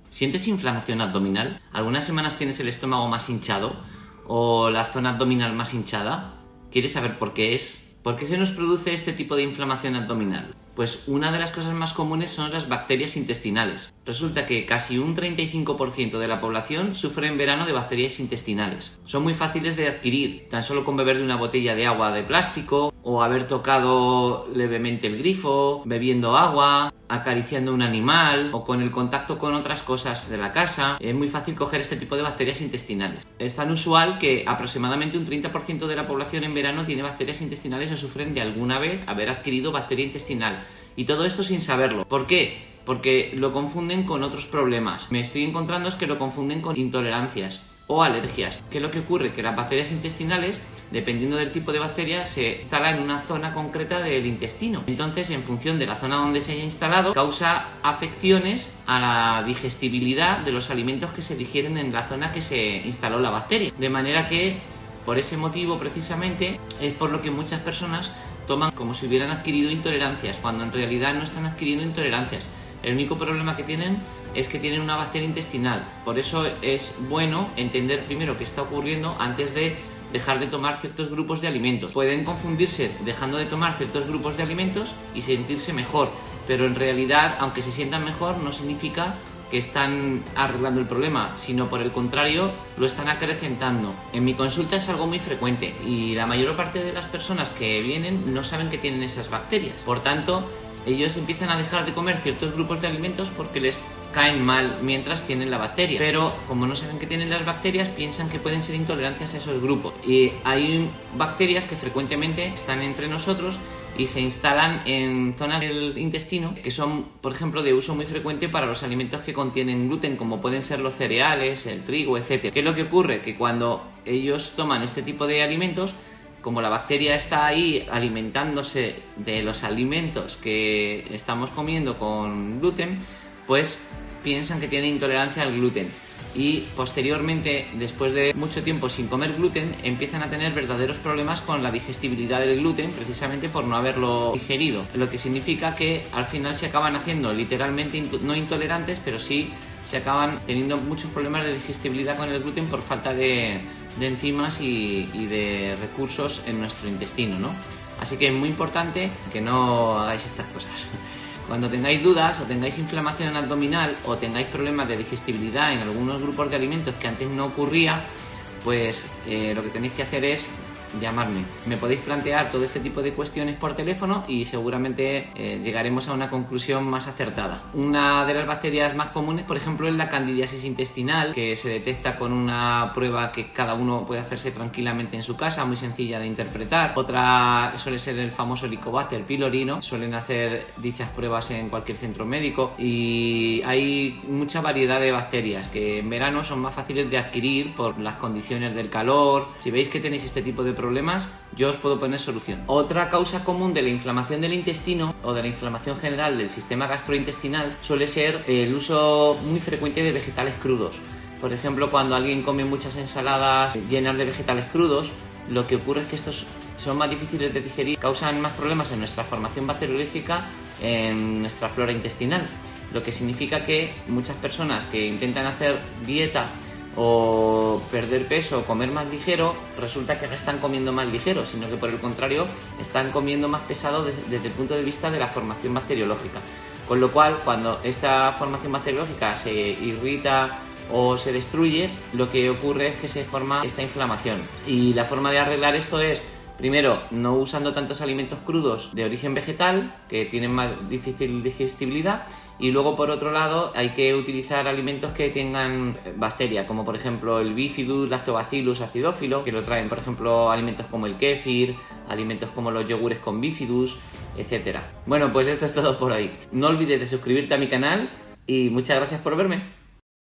¿Sientes inflamación abdominal? ¿Algunas semanas tienes el estómago más hinchado o la zona abdominal más hinchada? ¿Quieres saber por qué es? ¿Por qué se nos produce este tipo de inflamación abdominal? Pues una de las cosas más comunes son las bacterias intestinales. Resulta que casi un 35% de la población sufre en verano de bacterias intestinales. Son muy fáciles de adquirir, tan solo con beber de una botella de agua de plástico, o haber tocado levemente el grifo, bebiendo agua, acariciando un animal o con el contacto con otras cosas de la casa. Es muy fácil coger este tipo de bacterias intestinales. Es tan usual que aproximadamente un 30% de la población en verano tiene bacterias intestinales o sufren de alguna vez haber adquirido bacteria intestinal. Y todo esto sin saberlo. ¿Por qué? Porque lo confunden con otros problemas. Me estoy encontrando es que lo confunden con intolerancias o alergias. ¿Qué es lo que ocurre? Que las bacterias intestinales, dependiendo del tipo de bacteria, se instala en una zona concreta del intestino. Entonces, en función de la zona donde se haya instalado, causa afecciones a la digestibilidad de los alimentos que se digieren en la zona que se instaló la bacteria. De manera que, por ese motivo precisamente, es por lo que muchas personas toman como si hubieran adquirido intolerancias, cuando en realidad no están adquiriendo intolerancias. El único problema que tienen es que tienen una bacteria intestinal. Por eso es bueno entender primero qué está ocurriendo antes de dejar de tomar ciertos grupos de alimentos. Pueden confundirse dejando de tomar ciertos grupos de alimentos y sentirse mejor, pero en realidad, aunque se sientan mejor, no significa que están arreglando el problema, sino por el contrario, lo están acrecentando. En mi consulta es algo muy frecuente y la mayor parte de las personas que vienen no saben que tienen esas bacterias. Por tanto, ellos empiezan a dejar de comer ciertos grupos de alimentos porque les caen mal mientras tienen la bacteria, pero como no saben que tienen las bacterias, piensan que pueden ser intolerancias a esos grupos. Y hay bacterias que frecuentemente están entre nosotros y se instalan en zonas del intestino que son, por ejemplo, de uso muy frecuente para los alimentos que contienen gluten, como pueden ser los cereales, el trigo, etc. ¿Qué es lo que ocurre? Que cuando ellos toman este tipo de alimentos, como la bacteria está ahí alimentándose de los alimentos que estamos comiendo con gluten, pues piensan que tienen intolerancia al gluten. Y posteriormente, después de mucho tiempo sin comer gluten, empiezan a tener verdaderos problemas con la digestibilidad del gluten, precisamente por no haberlo digerido, lo que significa que al final se acaban haciendo literalmente no intolerantes, pero sí se acaban teniendo muchos problemas de digestibilidad con el gluten por falta de enzimas y de recursos en nuestro intestino, ¿no? Así que es muy importante que no hagáis estas cosas. Cuando tengáis dudas o tengáis inflamación abdominal o tengáis problemas de digestibilidad en algunos grupos de alimentos que antes no ocurría, pues lo que tenéis que hacer es llamarme. Me podéis plantear todo este tipo de cuestiones por teléfono y seguramente llegaremos a una conclusión más acertada. Una de las bacterias más comunes, por ejemplo, es la candidiasis intestinal, que se detecta con una prueba que cada uno puede hacerse tranquilamente en su casa, muy sencilla de interpretar. Otra suele ser el famoso Helicobacter pylori. Suelen hacer dichas pruebas en cualquier centro médico y hay mucha variedad de bacterias que en verano son más fáciles de adquirir por las condiciones del calor. Si veis que tenéis este tipo de problemas, yo os puedo poner solución. Otra causa común de la inflamación del intestino o de la inflamación general del sistema gastrointestinal suele ser el uso muy frecuente de vegetales crudos. Por ejemplo, cuando alguien come muchas ensaladas llenas de vegetales crudos, lo que ocurre es que estos son más difíciles de digerir, causan más problemas en nuestra formación bacteriológica, en nuestra flora intestinal, lo que significa que muchas personas que intentan hacer dieta o perder peso o comer más ligero, resulta que no están comiendo más ligero, sino que por el contrario están comiendo más pesado desde el punto de vista de la formación bacteriológica. Con lo cual, cuando esta formación bacteriológica se irrita o se destruye, lo que ocurre es que se forma esta inflamación. Y la forma de arreglar esto es, primero, no usando tantos alimentos crudos de origen vegetal, que tienen más difícil digestibilidad, y luego, por otro lado, hay que utilizar alimentos que tengan bacteria, como por ejemplo el Bifidus, Lactobacillus acidophilo, que lo traen, por ejemplo, alimentos como el kéfir, alimentos como los yogures con Bifidus, etc. Bueno, pues esto es todo por hoy. No olvides de suscribirte a mi canal y muchas gracias por verme.